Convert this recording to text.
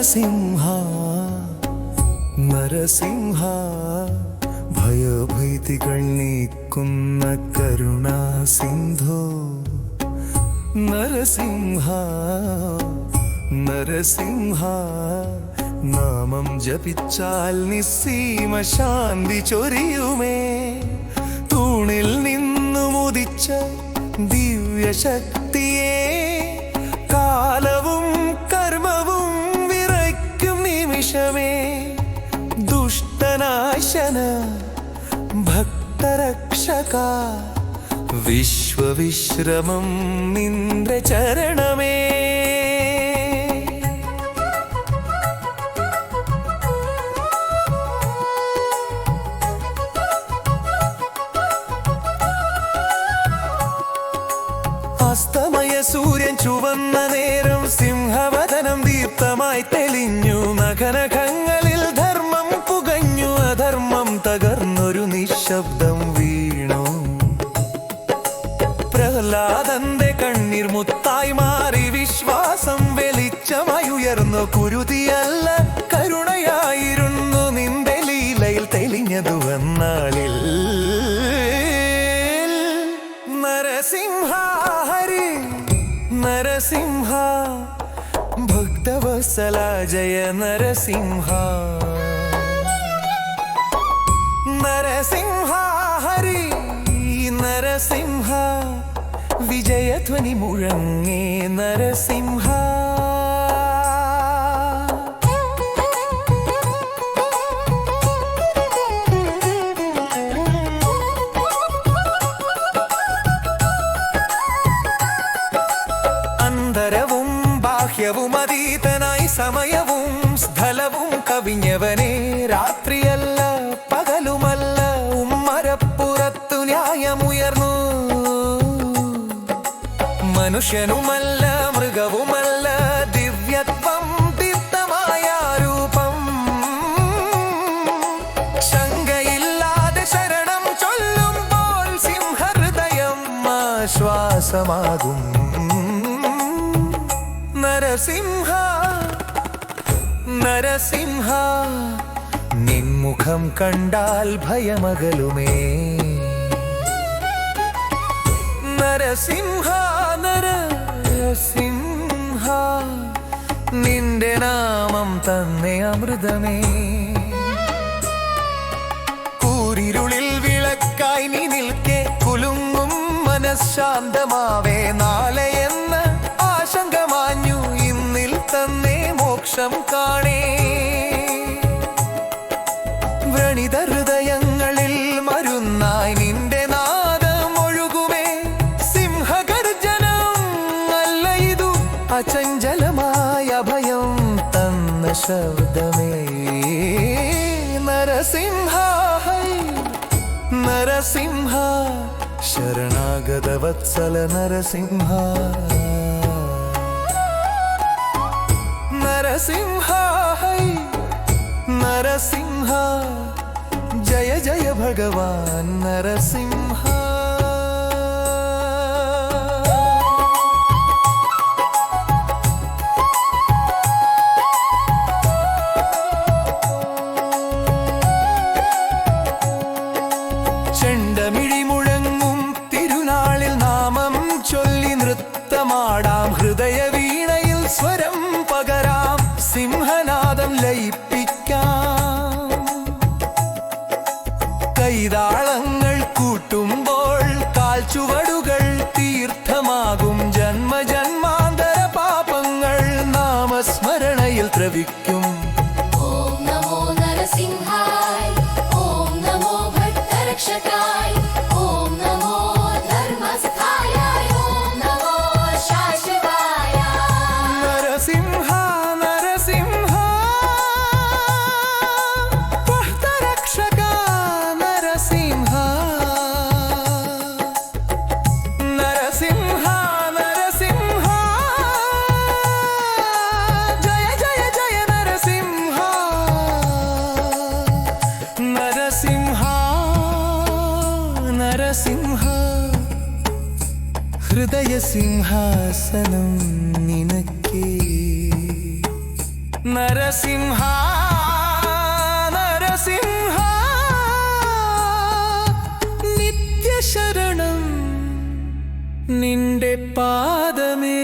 നരസിംഹ നരസിംഹ ഭയഭീതികൾ നീക്കുന്ന കരുണാസിന്ധോ നരസിംഹ നരസിംഹ നാമം ജപിച്ചാൽ നിസ്സീമ ശാന്തി ചൊരിയുമേ തൂണിൽ നിന്നുമുദിച്ച ദിവ്യശക്തിയെ കാലവും കർമ്മവും വിറയ്ക്കും നിമിഷമേ ദുഷ്ടനാശന ഭക്തരക്ഷക വിശ്വവിശ്രമം നിന്റെ ചരണമേ അസ്തമയ സൂര്യൻ ചുവന്ന നേരം സിംഹവദനം ദീപ്തമായി തെളിഞ്ഞു നഖനഖങ്ങളിൽ ധർമ്മം പുകഞ്ഞു അധർമ്മം തകർന്നൊരു നിശബ്ദം വീണു പ്രഹ്ലാദന്റെ കണ്ണീർ മുത്തായി മാറി വിശ്വാസം വെളിച്ചമായി ഉയർന്നു കുരുതിയല്ല കരുണയായിരുന്നു നിന്റെ ലീലയിൽ തെളിഞ്ഞതു വന്നാളിൽ നരസിംഹ ഹരി നരസിംഹ ഭക്തവത്സല ജയ നരസിംഹ നരസിംഹ ഹരി നരസിംഹ വിജയധ്വനി മുഴങ്ങേ നരസിംഹ അന്തരവും ബാഹ്യവും അതീതനായി സമയവും സ്ഥലവും കവിഞ്ഞവനെ രാത്രിയല്ല പകലുമല്ല ഉമ്മരപ്പുറത്തു ന്യായമുയർന്നു മനുഷ്യനുമല്ല മൃഗവുമല്ല ദിവ്യത്വം ദീപ്തമായ രൂപം ശങ്കയില്ലാതെ ശരണം ചൊല്ലുമ്പോൾ സിംഹഹൃദയം ആശ്വാസമാകും നരസിംഹ നരസിംഹ നിൻമുഖം കണ്ടാൽ ഭയമകലുമേ നരസിംഹ നരസിംഹ നിന്റെ നാമം തന്നെ അമൃതമേ കൂരിരുളിൽ വിളക്കായി നീ നിൽക്കെ കുലുങ്ങും മനഃശാന്തമാവേ നാളെ എന്ന ആശങ്ക മാഞ്ഞു ഇന്നിൽ തന്നെ മോക്ഷം കാണേ വ്രണിത ഹൃദയങ്ങളിൽ മരുന്നായി നിന്റെ നാദം ഒഴുകുമേ സിംഹഗർജനം അല്ല ഇതു അചഞ്ചലമായ ഭയം തന്ന ശബ്ദമേ നരസിംഹ നരസിംഹ ശരണാഗത വത്സല നരസിംഹ നരസിംഹ നരസിംഹ ജയ ജയ ഭഗവാൻ നരസിംഹ ചെണ്ടമിഴി മുഴങ്ങും തിരുനാളിൽ നാമം ചൊല്ലി നൃത്തമാടാം ഹൃദയ വീണയിൽ സ്വരം പകരാം സിംഹനാദം ലയിപ്പിക്കാം കൈതാളങ്ങൾ കൂട്ടുമ്പോൾ കാൽച്ചുവടുകൾ തീർത്ഥമാകും ജന്മജന്മാന്തര പാപങ്ങൾ നാമസ്മരണയിൽ ദ്രവിക്കും ഓം നമോ നരസിംഹായ ഓം നമോ ഭക്തരക്ഷകായ ഓം നമോ ധർമ്മസ്ഥായ ഓം നമോ ശാശ്വതായ നരസിംഹ നരസിംഹ ഭക്തരക്ഷക നരസിംഹ നരസിംഹ നരസിംഹ ജയ ജയ ജയ നരസിംഹ നരസിംഹ നരസിംഹ ഹൃദയ സിംഹാസനം നിനക്കേ നരസിംഹ നരസിംഹ നിത്യശരണം നിന്റെ പാദമേ.